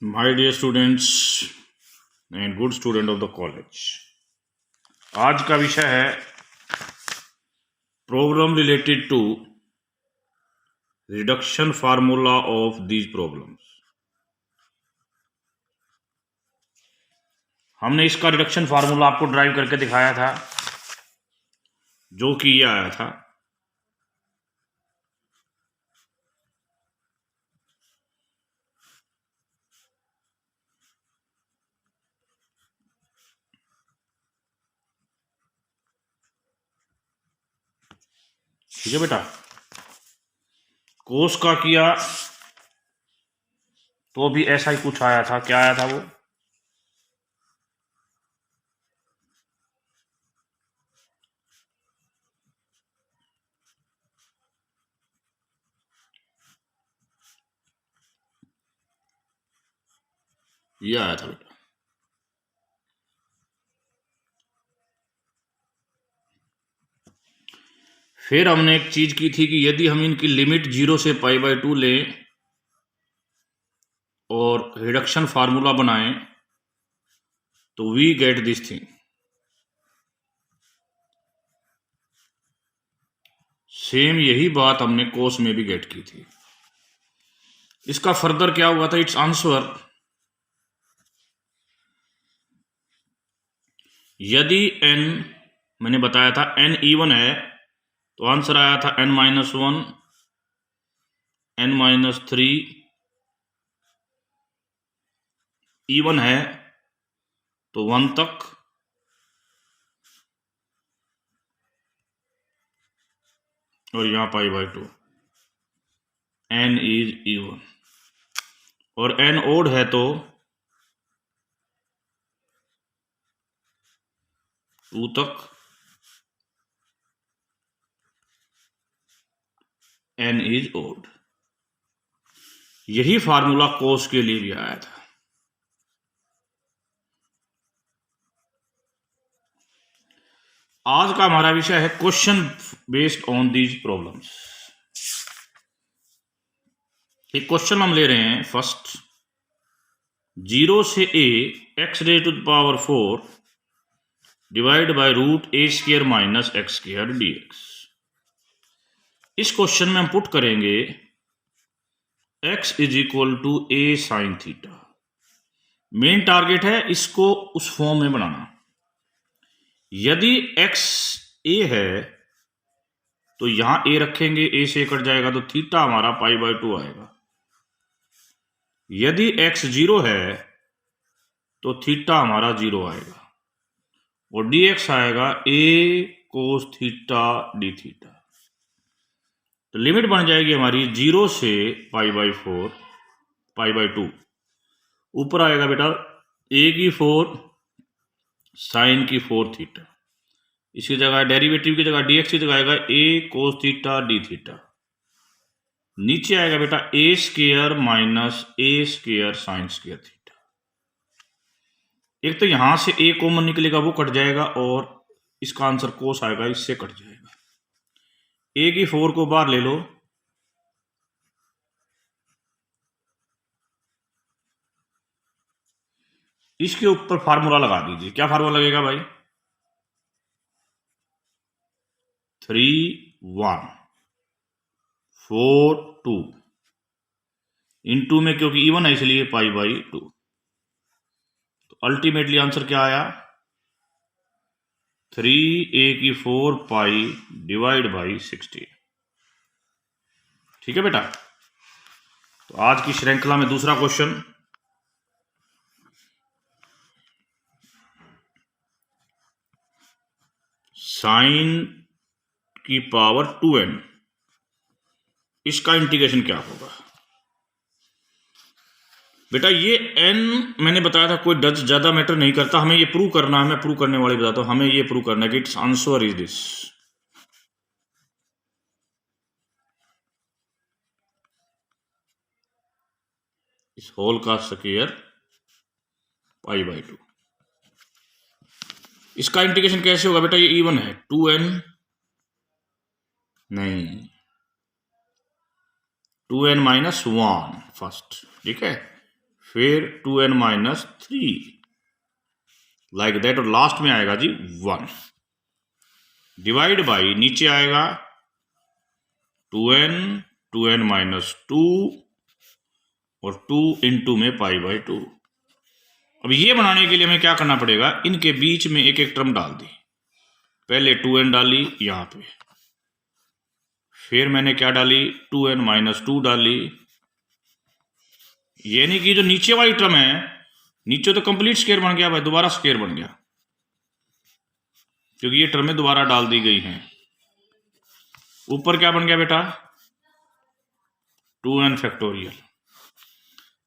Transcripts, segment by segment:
My dear students and good student of the college, आज का विषय है problem related to reduction formula of these problems. हमने इसका रिडक्शन फार्मूला आपको ड्राइव करके दिखाया था, जो कि ये आया था। ठीक है बेटा, कोस का किया तो भी ऐसा ही कुछ आया था। क्या आया था वो? ये आया था बेटा। फिर हमने एक चीज की थी कि यदि हम इनकी लिमिट 0 से π/2 लें और रिडक्शन फार्मूला बनाएं तो we get this thing. Same यही बात हमने कोस में भी गेट की थी। इसका फर्दर क्या हुआ था? इट्स आंसर, यदि n, मैंने बताया था n इवन है तो आंसर आया था n-1, n-3। इवन है तो 1 तक, और यहां π/2। n is even. और n ओड है तो 2 तक, n इज ओड। यही फार्मूला कोस के लिए भी आया था। आज का हमारा विषय है question based on these problems. एक क्वेश्चन हम ले रहे हैं फर्स्ट, 0 से a x⁴ divide by √a² minus x² dx। इस क्वेश्चन में हम पुट करेंगे x = a sin theta. Main target है इसको उस फॉर्म में बनाना। यदि x a है तो यहां a रखेंगे, a से कट जाएगा तो थीटा हमारा π/2 आएगा। यदि x 0 है तो थीटा हमारा 0 आएगा और dx आएगा a cos theta d theta. तो लिमिट बन जाएगी हमारी 0 से π/2। ऊपर आएगा बेटा a⁴ sin 4 थीटा। इसकी जगह डेरिवेटिव की जगह dx की जगह आएगा a cos theta d theta. नीचे आएगा बेटा a² minus a² sin² theta. एक तो यहां से a कॉमन निकलेगा, वो कट जाएगा, और इसका आंसर कोस आएगा, इससे कट जाएगा। a⁴ को बाहर ले लो, इसके ऊपर फार्मूला लगा दीजिए। क्या फार्मूला लगेगा भाई? 3 1 4 2 इन 2 में, क्योंकि इवन है इसलिए π/2। तो अल्टीमेटली आंसर क्या आया? 3a⁴ pi divide by 16। ठीक है बेटा। तो आज की श्रृंखला में दूसरा क्वेश्चन, साइन की पावर 2n, इसका इंटीग्रेशन क्या होगा? बेटा ये n मैंने बताया था, कोई डज ज्यादा मैटर नहीं करता, हमें ये प्रूव करना है। मैं प्रूव करने वाली बताता हूं। हमें ये प्रूव करना है कि इट्स आंसर इज दिस। इस होल का स्क्वायर π/2। इसका इंटीग्रेशन कैसे होगा बेटा? ये इवन है, 2n नहीं, 2n - 1 फर्स्ट। ठीक है, फिर 2n माइनस 3 लाइक दैट, और लास्ट में आएगा जी 1 डिवाइड बाई नीचे आएगा 2n माइनस 2 और 2 इंटू में पाई बाई 2। अब ये बनाने के लिए हमें क्या करना पड़ेगा, इनके बीच में एक एक टर्म डाल दी। पहले 2n डाली यहां पे, फिर मैंने क्या डाली 2n माइनस 2 डाली, यानी कि जो नीचे वाली टर्म है, नीचे तो कंप्लीट स्क्वायर बन गया भाई, दोबारा स्क्वायर बन गया क्योंकि ये टर्में दोबारा डाल दी गई हैं। ऊपर क्या बन गया बेटा 2n फैक्टोरियल।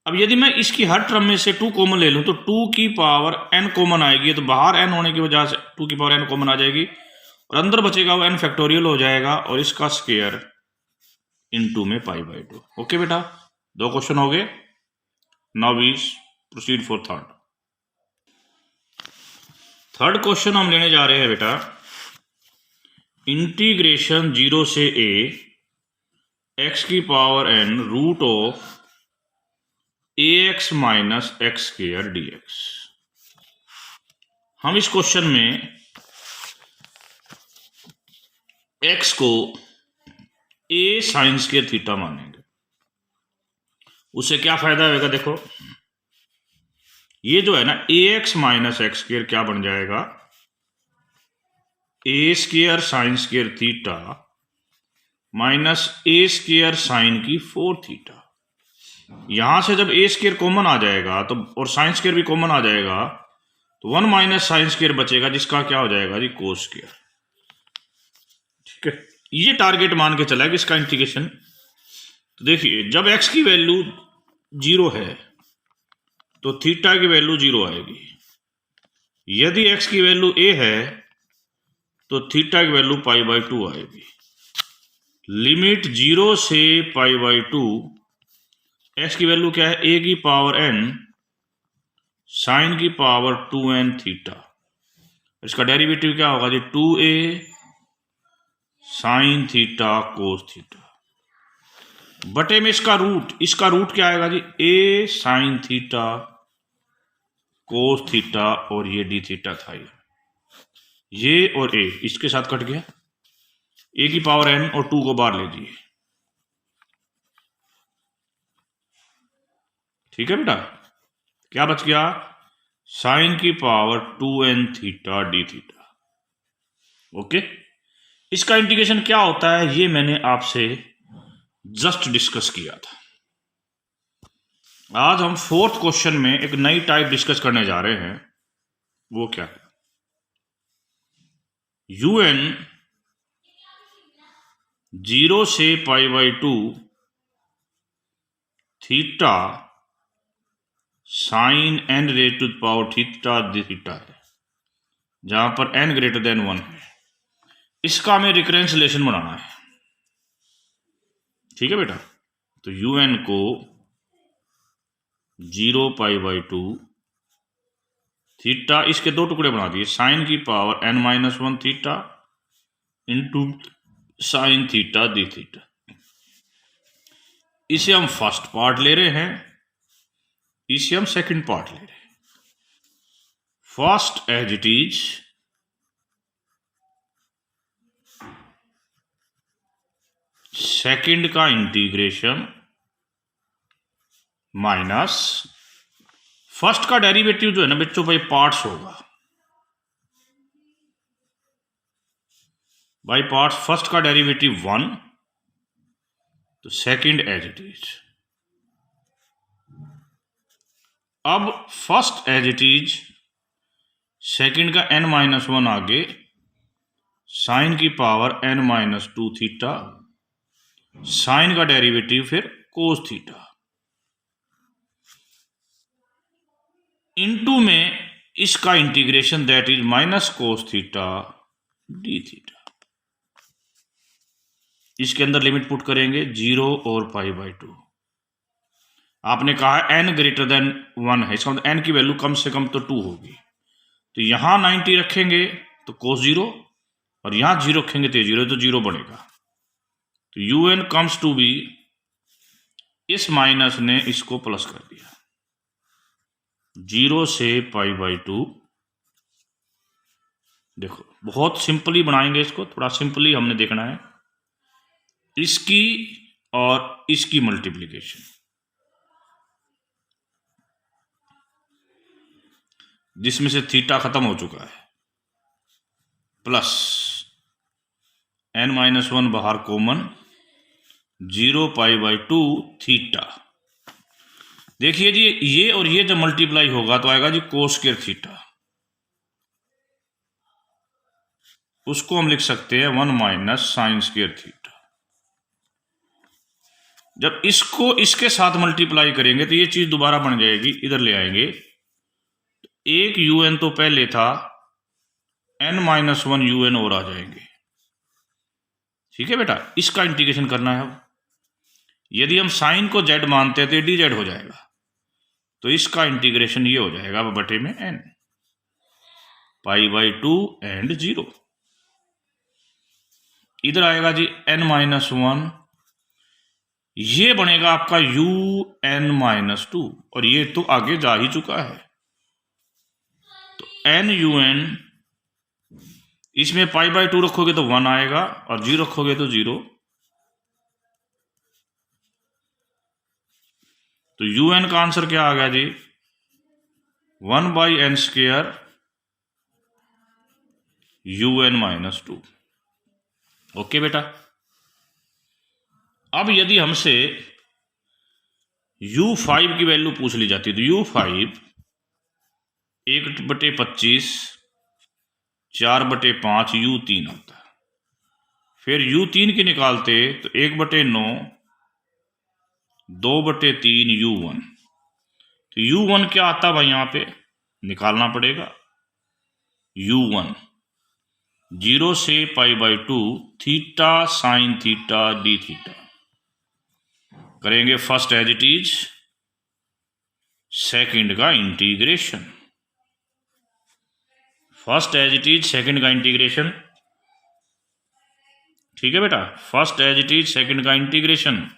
अब यदि मैं इसकी हर टर्म में से 2 कॉमन ले लूं तो 2 की पावर n कॉमन आएगी, तो बाहर n होने की वजह से 2 की पावर n कॉमन आ जाएगी और अंदर बचेगा वो n फैक्टोरियल हो जाएगा और इसका स्क्वायर इनटू में पाई बाई 2। ओके बेटा, 2 क्वेश्चन हो गए। Now we proceed for third question हम लेने जा रहे हैं बेटा, इंटीग्रेशन 0 से a x की power n root of ax minus x square dx। हम इस क्वेश्चन में x को a साइन स्क्वायर थीटा मानेंगे। उससे क्या फायदा होगा, देखो ये जो है ना ax माइनस एक्स स्क्वायर क्या बन जाएगा, a square sine square theta minus a square sine की 4 थीटा। यहां से जब a स्क्वायर कॉमन आ जाएगा तो और साइन स्क्वायर भी कॉमन आ जाएगा तो 1 माइनस साइन स्क्वायर बचेगा, जिसका क्या हो जाएगा जी कोस स्क्वायर। ठीक है, ये टारगेट मान के चला है कि इसका इंटीग्रेशन। तो देखिए जब x की वैल्यू 0 है तो थीटा की वैल्यू 0 आएगी, यदि x की वैल्यू a है तो थीटा की वैल्यू पाई बाई 2 आएगी। लिमिट 0 से पाई बाई 2, x की वैल्यू क्या है a की पावर n साइन की पावर 2n थीटा। इसका डेरिवेटिव क्या होगा जी 2a sine theta cos theta बटे में इसका रूट क्या आएगा जी a sine theta cos theta और ये d थीटा था, ये और a इसके साथ कट गया, a की पावर n और 2 को बाहर ले दिए। ठीक है बेटा, क्या बच गया साइन की power 2n theta d theta. Okay, इसका इंटीग्रेशन क्या होता है ये मैंने आपसे जस्ट डिस्कस किया था। आज हम फोर्थ क्वेश्चन में एक नई टाइप डिस्कस करने जा रहे हैं, वो क्या है un 0 से pi by 2 theta sine n raise to power theta d theta है, जहां पर n ग्रेटर देन 1 है। इसका हमें रिकरेंस रिलेशन बनाना है। ठीक है बेटा, तो un को 0 पाई बाई 2 थीटा, इसके 2 टुकड़े बना दिए, साइन की power n minus 1 theta into sine theta d theta. इसे हम फर्स्ट पार्ट ले रहे हैं, इसे हम सेकंड पार्ट ले रहे हैं। First as it is second का इंटीग्रेशन माइनस फर्स्ट का डेरिवेटिव जो है ना बच्चों भाई पार्ट्स होगा, बाई पार्ट्स। फर्स्ट का डेरिवेटिव 1 तो सेकंड एज इट इज। अब first as it is, second का n माइनस 1 आगे, साइन की power n minus 2 theta, sine का डेरिवेटिव फिर कोस थीटा, इनटू में इसका integration that is minus cos theta d theta. इसके अंदर लिमिट पुट करेंगे 0 और पाई बाई 2। आपने कहा n ग्रेटर देन 1 है, इसका मतलब n की वैल्यू कम से कम तो 2 होगी, तो यहां 90 रखेंगे तो कोस 0 और यहां 0 रखेंगे तो 0 तो 0 बनेगा। तो un कम्स टू बी, इस माइनस ने इसको प्लस कर दिया, 0 से π/2। देखो बहुत सिंपली बनाएंगे इसको, थोड़ा सिंपली हमने देखना है। इसकी और इसकी मल्टीप्लिकेशन, जिसमें से थीटा खत्म हो चुका है, प्लस n-1 बाहर कॉमन, 0 π/2 थीटा। देखिए जी, ये और ये जब मल्टीप्लाई होगा तो आएगा जी कोस स्क्वायर थीटा। उसको हम लिख सकते हैं 1 - साइन स्क्वायर थीटा। जब इसको इसके साथ मल्टीप्लाई करेंगे तो ये चीज दोबारा बन जाएगी, इधर ले आएंगे। एक un तो पहले था, n-1 un और आ जाएंगे। ठीक है बेटा, इसका इंटीग्रेशन करना है अब। यदि हम साइन को z मानते हैं तो ये dz हो जाएगा, तो इसका इंटीग्रेशन ये हो जाएगा बटे में n, π/2 एंड 0। इधर आएगा जी n-1, ये बनेगा आपका un-2, और ये तो आगे जा ही चुका है, तो n-un, इसमें π/2 रखोगे तो 1 आएगा और 0 रखोगे तो 0। तो un का आंसर क्या आ गया जी, 1/n² un-2। ओके बेटा। अब यदि हमसे u5 की वैल्यू पूछ ली जाती है तो u5 1/25 4/5 u3 होता है। फिर u3 की निकालते तो 1/9 2/3 u1। तो u1 क्या आता भाई, यहां पे निकालना पड़ेगा। u1 0 से π/2 theta sine theta d theta. करेंगे first as it is, second का integration. First as it is, second का इंटीग्रेशन। ठीक है बेटा, first as it is, second का इंटीग्रेशन।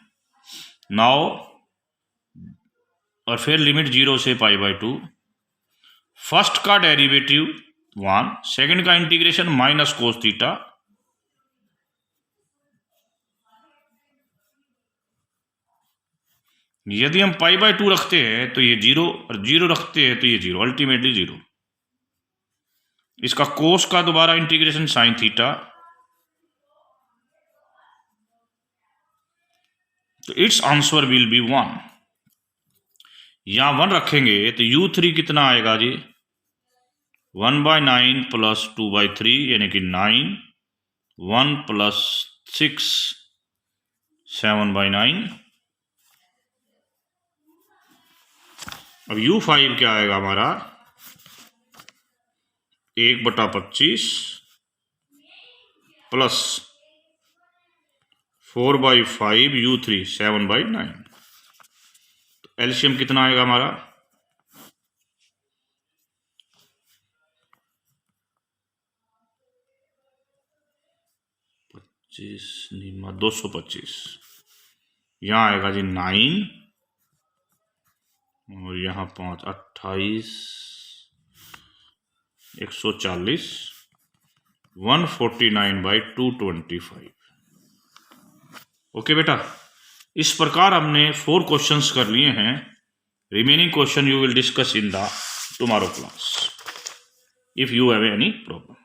नाउ और फिर लिमिट 0 से π/2। फर्स्ट का डेरिवेटिव 1, सेकंड का इंटीग्रेशन माइनस कोस थीटा। यदि हम π/2 रखते हैं तो ये 0, और 0 रखते हैं तो ये 0, अल्टीमेटली 0। इसका कोस का दोबारा इंटीग्रेशन साइन थीटा, तो इट्स आंसर विल बी 1। यहां 1 रखेंगे तो u3 कितना आएगा जी, 1/9 + 2/3 यानी कि 9, 1 + 6 7/9। अब u5 क्या आएगा हमारा, 1/25 प्लस 4/5 u3 7/9। तो एलसीएम कितना आएगा हमारा, 225। यहाँ आएगा जी 9 और यहाँ 5 28 140 149/225। ओके बेटा, इस प्रकार हमने 4 क्वेश्चंस कर लिए हैं। Remaining question you will discuss in the tomorrow class if you have any problem.